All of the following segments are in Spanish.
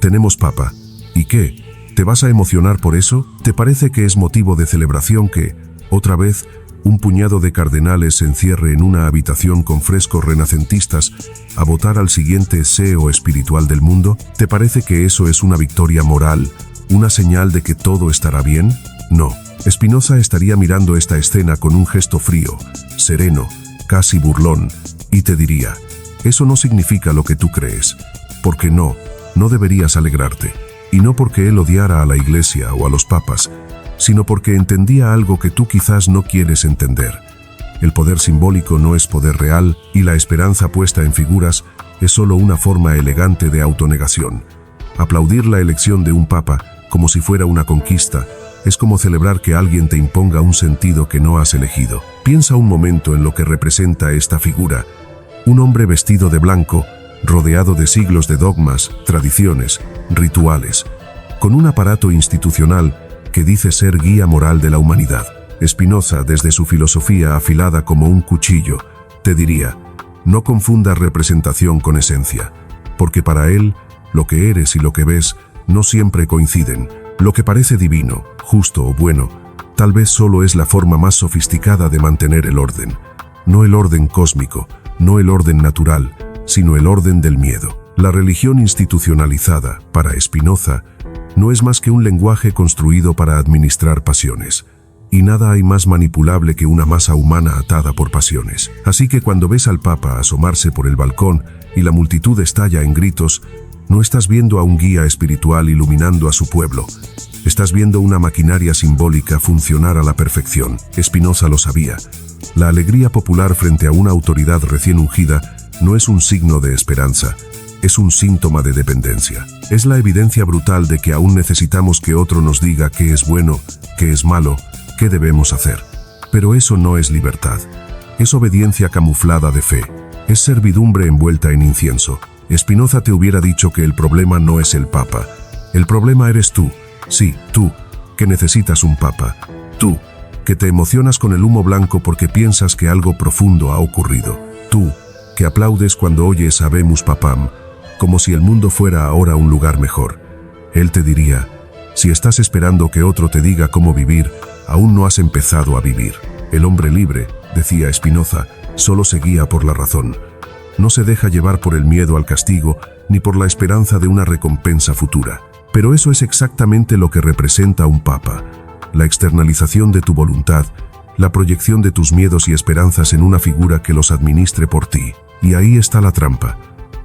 tenemos papa. ¿Y qué? ¿Te vas a emocionar por eso? ¿Te parece que es motivo de celebración que, otra vez, un puñado de cardenales se encierre en una habitación con frescos renacentistas a votar al siguiente CEO espiritual del mundo? ¿Te parece que eso es una victoria moral, una señal de que todo estará bien? No. Spinoza estaría mirando esta escena con un gesto frío, sereno, casi burlón, y te diría: eso no significa lo que tú crees. Porque no deberías alegrarte. Y no porque él odiara a la Iglesia o a los papas, sino porque entendía algo que tú quizás no quieres entender. El poder simbólico no es poder real, y la esperanza puesta en figuras es solo una forma elegante de autonegación. Aplaudir la elección de un papa como si fuera una conquista es como celebrar que alguien te imponga un sentido que no has elegido. Piensa un momento en lo que representa esta figura: un hombre vestido de blanco, rodeado de siglos de dogmas, tradiciones, rituales, con un aparato institucional que dice ser guía moral de la humanidad. Spinoza, desde su filosofía afilada como un cuchillo, te diría: no confundas representación con esencia, porque para él, lo que eres y lo que ves no siempre coinciden. Lo que parece divino, justo o bueno, tal vez solo es la forma más sofisticada de mantener el orden. No el orden cósmico, no el orden natural, sino el orden del miedo. La religión institucionalizada, para Spinoza, no es más que un lenguaje construido para administrar pasiones. Y nada hay más manipulable que una masa humana atada por pasiones. Así que cuando ves al Papa asomarse por el balcón y la multitud estalla en gritos, no estás viendo a un guía espiritual iluminando a su pueblo. Estás viendo una maquinaria simbólica funcionar a la perfección. Spinoza lo sabía. La alegría popular frente a una autoridad recién ungida no es un signo de esperanza, es un síntoma de dependencia. Es la evidencia brutal de que aún necesitamos que otro nos diga qué es bueno, qué es malo, qué debemos hacer. Pero eso no es libertad. Es obediencia camuflada de fe. Es servidumbre envuelta en incienso. Spinoza te hubiera dicho que el problema no es el Papa. El problema eres tú. Sí, tú, que necesitas un Papa. Tú, que te emocionas con el humo blanco porque piensas que algo profundo ha ocurrido. Tú, que aplaudes cuando oyes Habemus Papam, como si el mundo fuera ahora un lugar mejor. Él te diría: si estás esperando que otro te diga cómo vivir, aún no has empezado a vivir. El hombre libre, decía Spinoza, solo se guía por la razón. No se deja llevar por el miedo al castigo ni por la esperanza de una recompensa futura. Pero eso es exactamente lo que representa un papa: la externalización de tu voluntad, la proyección de tus miedos y esperanzas en una figura que los administre por ti. Y ahí está la trampa,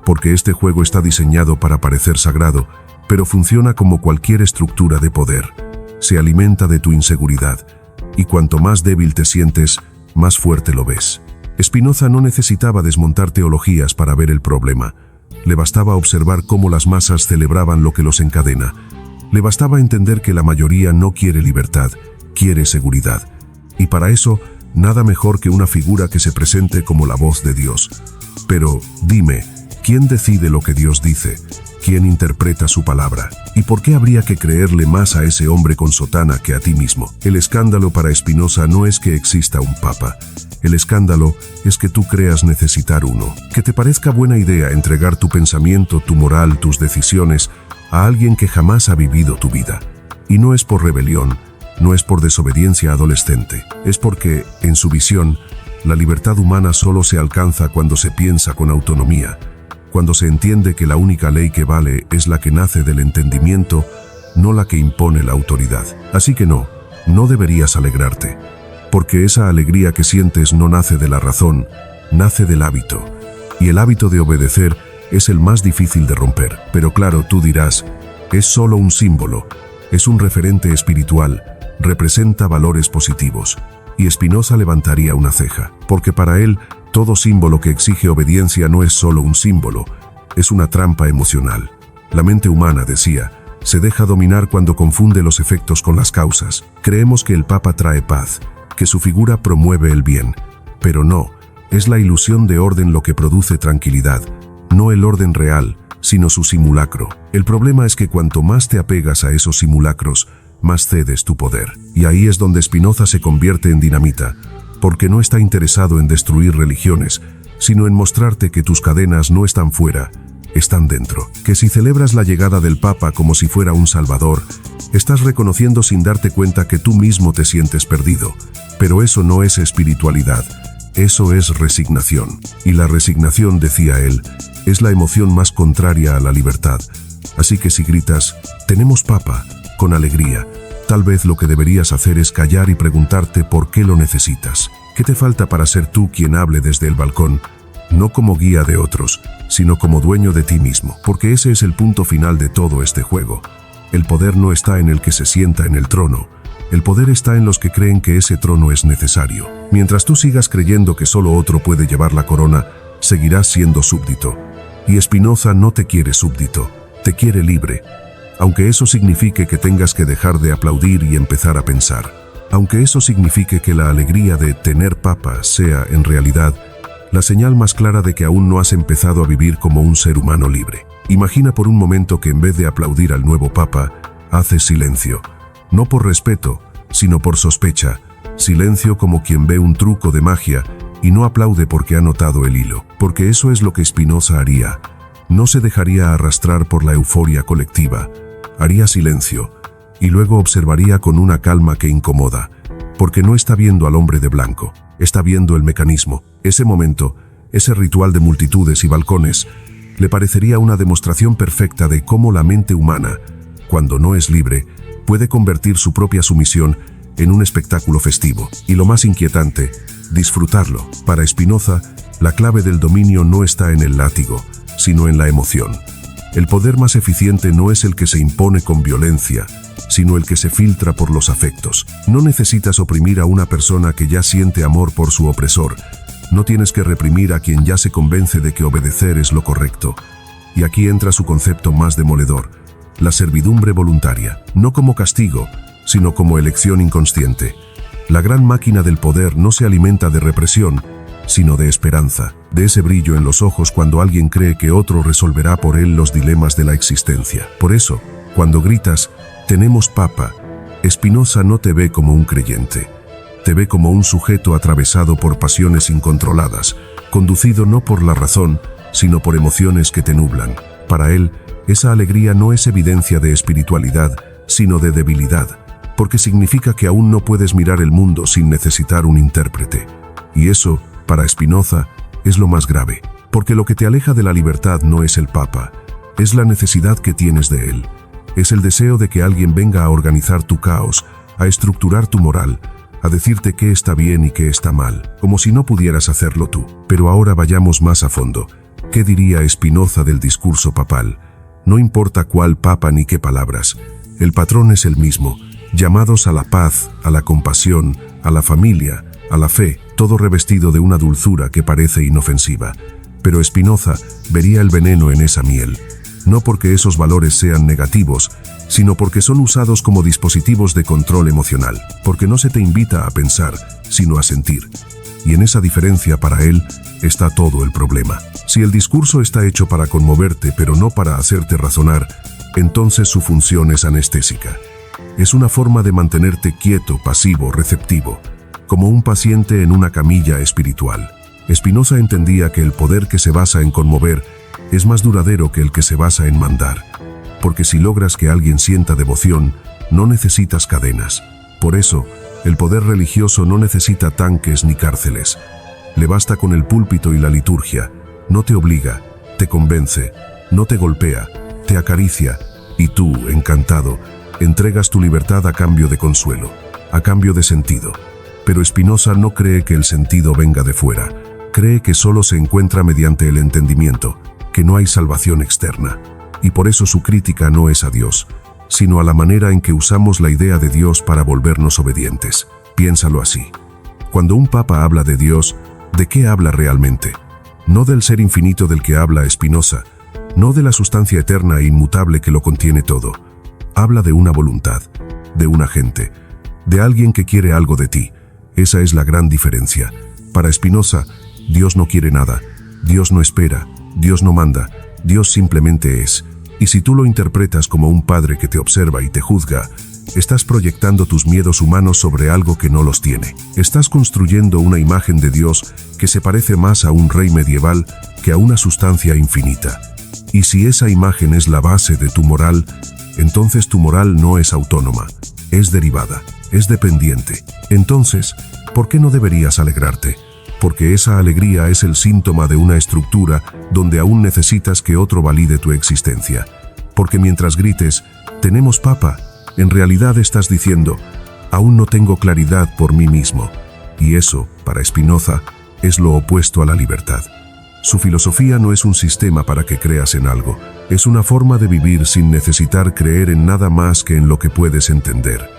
porque este juego está diseñado para parecer sagrado, pero funciona como cualquier estructura de poder. Se alimenta de tu inseguridad, y cuanto más débil te sientes, más fuerte lo ves. Spinoza no necesitaba desmontar teologías para ver el problema. Le bastaba observar cómo las masas celebraban lo que los encadena. Le bastaba entender que la mayoría no quiere libertad, quiere seguridad. Y para eso, nada mejor que una figura que se presente como la voz de Dios. Pero, dime, ¿quién decide lo que Dios dice? ¿Quién interpreta su palabra? ¿Y por qué habría que creerle más a ese hombre con sotana que a ti mismo? El escándalo para Spinoza no es que exista un papa. El escándalo es que tú creas necesitar uno. Que te parezca buena idea entregar tu pensamiento, tu moral, tus decisiones a alguien que jamás ha vivido tu vida. Y no es por rebelión, no es por desobediencia adolescente. Es porque, en su visión, la libertad humana solo se alcanza cuando se piensa con autonomía, cuando se entiende que la única ley que vale es la que nace del entendimiento, no la que impone la autoridad. Así que no deberías alegrarte, porque esa alegría que sientes no nace de la razón, nace del hábito. Y el hábito de obedecer es el más difícil de romper. Pero claro, tú dirás, es solo un símbolo, es un referente espiritual, representa valores positivos. Y Spinoza levantaría una ceja, porque para él, todo símbolo que exige obediencia no es solo un símbolo, es una trampa emocional. La mente humana, decía, se deja dominar cuando confunde los efectos con las causas. Creemos que el Papa trae paz, que su figura promueve el bien, pero no, es la ilusión de orden lo que produce tranquilidad, no el orden real, sino su simulacro. El problema es que cuanto más te apegas a esos simulacros, más cedes tu poder. Y ahí es donde Spinoza se convierte en dinamita, porque no está interesado en destruir religiones, sino en mostrarte que tus cadenas no están fuera, están dentro. Que si celebras la llegada del Papa como si fuera un salvador, estás reconociendo sin darte cuenta que tú mismo te sientes perdido. Pero eso no es espiritualidad, eso es resignación. Y la resignación, decía él, es la emoción más contraria a la libertad. Así que si gritas, «Tenemos Papa», con alegría, tal vez lo que deberías hacer es callar y preguntarte por qué lo necesitas. ¿Qué te falta para ser tú quien hable desde el balcón? No como guía de otros, sino como dueño de ti mismo. Porque ese es el punto final de todo este juego. El poder no está en el que se sienta en el trono. El poder está en los que creen que ese trono es necesario. Mientras tú sigas creyendo que solo otro puede llevar la corona, seguirás siendo súbdito. Y Spinoza no te quiere súbdito, te quiere libre. Aunque eso signifique que tengas que dejar de aplaudir y empezar a pensar. Aunque eso signifique que la alegría de tener Papa sea, en realidad, la señal más clara de que aún no has empezado a vivir como un ser humano libre. Imagina por un momento que en vez de aplaudir al nuevo Papa, haces silencio. No por respeto, sino por sospecha. Silencio como quien ve un truco de magia y no aplaude porque ha notado el hilo. Porque eso es lo que Spinoza haría. No se dejaría arrastrar por la euforia colectiva. Haría silencio. Y luego observaría con una calma que incomoda, porque no está viendo al hombre de blanco, está viendo el mecanismo. Ese momento, ese ritual de multitudes y balcones, le parecería una demostración perfecta de cómo la mente humana, cuando no es libre, puede convertir su propia sumisión en un espectáculo festivo. Y lo más inquietante, disfrutarlo. Para Spinoza, la clave del dominio no está en el látigo, sino en la emoción. El poder más eficiente no es el que se impone con violencia, sino el que se filtra por los afectos. No necesitas oprimir a una persona que ya siente amor por su opresor. No tienes que reprimir a quien ya se convence de que obedecer es lo correcto. Y aquí entra su concepto más demoledor, la servidumbre voluntaria, no como castigo, sino como elección inconsciente. La gran máquina del poder no se alimenta de represión, sino de esperanza, de ese brillo en los ojos cuando alguien cree que otro resolverá por él los dilemas de la existencia. Por eso, cuando gritas, «Tenemos Papa», Spinoza no te ve como un creyente. Te ve como un sujeto atravesado por pasiones incontroladas, conducido no por la razón, sino por emociones que te nublan. Para él, esa alegría no es evidencia de espiritualidad, sino de debilidad, porque significa que aún no puedes mirar el mundo sin necesitar un intérprete. Y eso, para Spinoza, es lo más grave, porque lo que te aleja de la libertad no es el Papa, es la necesidad que tienes de él. Es el deseo de que alguien venga a organizar tu caos, a estructurar tu moral, a decirte qué está bien y qué está mal, como si no pudieras hacerlo tú. Pero ahora vayamos más a fondo. ¿Qué diría Spinoza del discurso papal? No importa cuál papa ni qué palabras, el patrón es el mismo, llamados a la paz, a la compasión, a la familia, a la fe, todo revestido de una dulzura que parece inofensiva. Pero Spinoza vería el veneno en esa miel. No porque esos valores sean negativos, sino porque son usados como dispositivos de control emocional, porque no se te invita a pensar, sino a sentir. Y en esa diferencia para él está todo el problema. Si el discurso está hecho para conmoverte pero no para hacerte razonar, entonces su función es anestésica. Es una forma de mantenerte quieto, pasivo, receptivo, como un paciente en una camilla espiritual. Spinoza entendía que el poder que se basa en conmover es más duradero que el que se basa en mandar, porque si logras que alguien sienta devoción, no necesitas cadenas. Por eso, el poder religioso no necesita tanques ni cárceles. Le basta con el púlpito y la liturgia. No te obliga, te convence, no te golpea, te acaricia, y tú, encantado, entregas tu libertad a cambio de consuelo, a cambio de sentido. Pero Spinoza no cree que el sentido venga de fuera, cree que solo se encuentra mediante el entendimiento, que no hay salvación externa. Y por eso su crítica no es a Dios, sino a la manera en que usamos la idea de Dios para volvernos obedientes. Piénsalo así. Cuando un papa habla de Dios, ¿de qué habla realmente? No del ser infinito del que habla Spinoza, no de la sustancia eterna e inmutable que lo contiene todo. Habla de una voluntad, de un agente, de alguien que quiere algo de ti. Esa es la gran diferencia. Para Spinoza, Dios no quiere nada, Dios no espera, Dios no manda, Dios simplemente es. Y si tú lo interpretas como un padre que te observa y te juzga, estás proyectando tus miedos humanos sobre algo que no los tiene. Estás construyendo una imagen de Dios que se parece más a un rey medieval que a una sustancia infinita. Y si esa imagen es la base de tu moral, entonces tu moral no es autónoma, es derivada, es dependiente. Entonces, ¿por qué no deberías alegrarte? Porque esa alegría es el síntoma de una estructura donde aún necesitas que otro valide tu existencia. Porque mientras grites, «tenemos papa», en realidad estás diciendo, «aún no tengo claridad por mí mismo». Y eso, para Spinoza, es lo opuesto a la libertad. Su filosofía no es un sistema para que creas en algo, es una forma de vivir sin necesitar creer en nada más que en lo que puedes entender.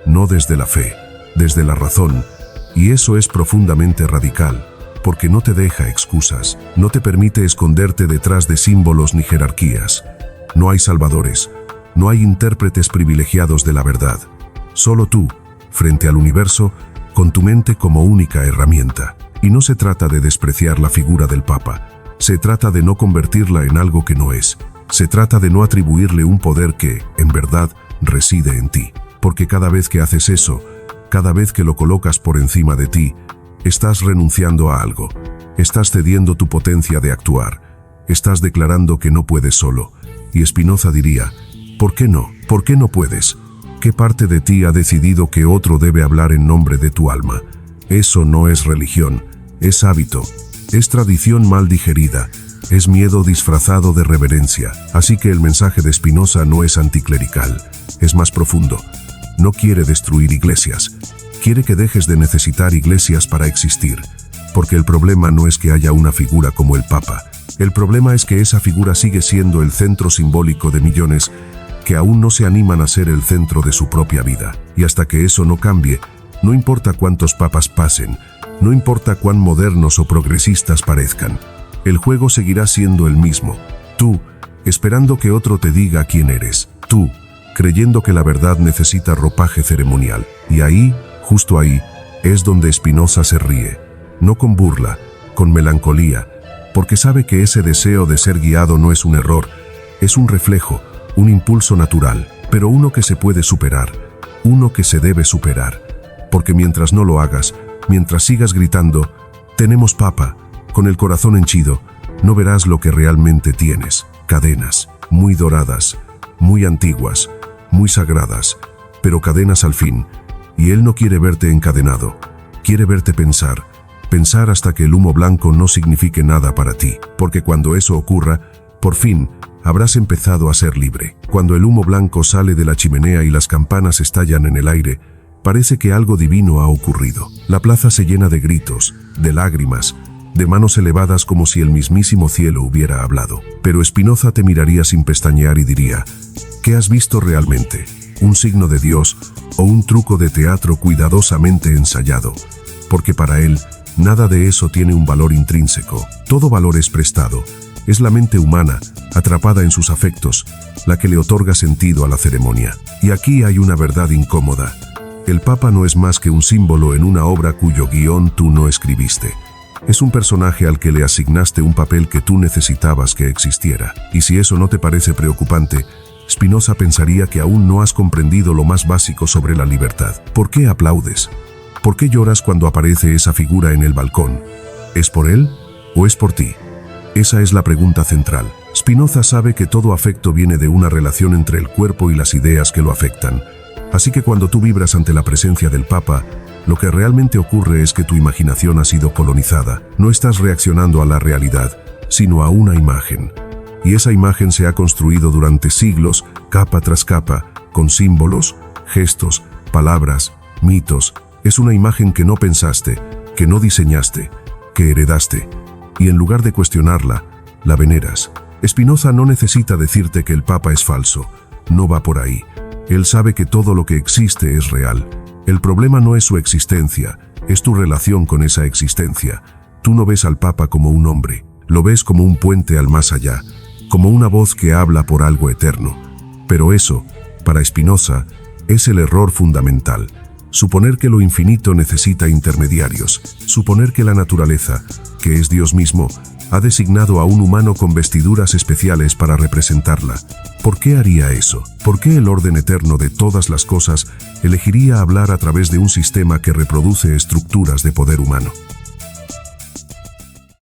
No desde la fe, desde la razón. Y eso es profundamente radical, porque no te deja excusas, no te permite esconderte detrás de símbolos ni jerarquías. No hay salvadores, no hay intérpretes privilegiados de la verdad. Solo tú, frente al universo, con tu mente como única herramienta. Y no se trata de despreciar la figura del Papa, se trata de no convertirla en algo que no es. Se trata de no atribuirle un poder que, en verdad, reside en ti. Porque cada vez que haces eso, cada vez que lo colocas por encima de ti, estás renunciando a algo. Estás cediendo tu potencia de actuar. Estás declarando que no puedes solo. Y Spinoza diría, ¿por qué no? ¿Por qué no puedes? ¿Qué parte de ti ha decidido que otro debe hablar en nombre de tu alma? Eso no es religión, es hábito, es tradición mal digerida, es miedo disfrazado de reverencia. Así que el mensaje de Spinoza no es anticlerical, es más profundo. No quiere destruir iglesias, quiere que dejes de necesitar iglesias para existir. Porque el problema no es que haya una figura como el Papa, el problema es que esa figura sigue siendo el centro simbólico de millones que aún no se animan a ser el centro de su propia vida. Y hasta que eso no cambie, no importa cuántos papas pasen, no importa cuán modernos o progresistas parezcan, el juego seguirá siendo el mismo. Tú, esperando que otro te diga quién eres. Tú, creyendo que la verdad necesita ropaje ceremonial. Y ahí, justo ahí, es donde Spinoza se ríe. No con burla, con melancolía, porque sabe que ese deseo de ser guiado no es un error, es un reflejo, un impulso natural, pero uno que se puede superar, uno que se debe superar. Porque mientras no lo hagas, mientras sigas gritando, «tenemos papa», con el corazón henchido, no verás lo que realmente tienes. Cadenas, muy doradas, muy antiguas, muy sagradas, pero cadenas al fin. Y él no quiere verte encadenado, quiere verte pensar hasta que el humo blanco no signifique nada para ti. Porque cuando eso ocurra, por fin, habrás empezado a ser libre. Cuando el humo blanco sale de la chimenea y las campanas estallan en el aire, parece que algo divino ha ocurrido. La plaza se llena de gritos, de lágrimas, de manos elevadas como si el mismísimo cielo hubiera hablado. Pero Spinoza te miraría sin pestañear y diría, ¿qué has visto realmente? ¿Un signo de Dios o un truco de teatro cuidadosamente ensayado? Porque para él, nada de eso tiene un valor intrínseco. Todo valor es prestado. Es la mente humana, atrapada en sus afectos, la que le otorga sentido a la ceremonia. Y aquí hay una verdad incómoda. El Papa no es más que un símbolo en una obra cuyo guión tú no escribiste. Es un personaje al que le asignaste un papel que tú necesitabas que existiera. Y si eso no te parece preocupante, Spinoza pensaría que aún no has comprendido lo más básico sobre la libertad. ¿Por qué aplaudes? ¿Por qué lloras cuando aparece esa figura en el balcón? ¿Es por él o es por ti? Esa es la pregunta central. Spinoza sabe que todo afecto viene de una relación entre el cuerpo y las ideas que lo afectan. Así que cuando tú vibras ante la presencia del Papa, lo que realmente ocurre es que tu imaginación ha sido colonizada. No estás reaccionando a la realidad, sino a una imagen. Y esa imagen se ha construido durante siglos, capa tras capa, con símbolos, gestos, palabras, mitos. Es una imagen que no pensaste, que no diseñaste, que heredaste. Y en lugar de cuestionarla, la veneras. Spinoza no necesita decirte que el Papa es falso. No va por ahí. Él sabe que todo lo que existe es real. El problema no es su existencia, es tu relación con esa existencia. Tú no ves al Papa como un hombre, lo ves como un puente al más allá, como una voz que habla por algo eterno. Pero eso, para Spinoza, es el error fundamental. Suponer que lo infinito necesita intermediarios, suponer que la naturaleza, que es Dios mismo, ha designado a un humano con vestiduras especiales para representarla. ¿Por qué haría eso? ¿Por qué el orden eterno de todas las cosas elegiría hablar a través de un sistema que reproduce estructuras de poder humano?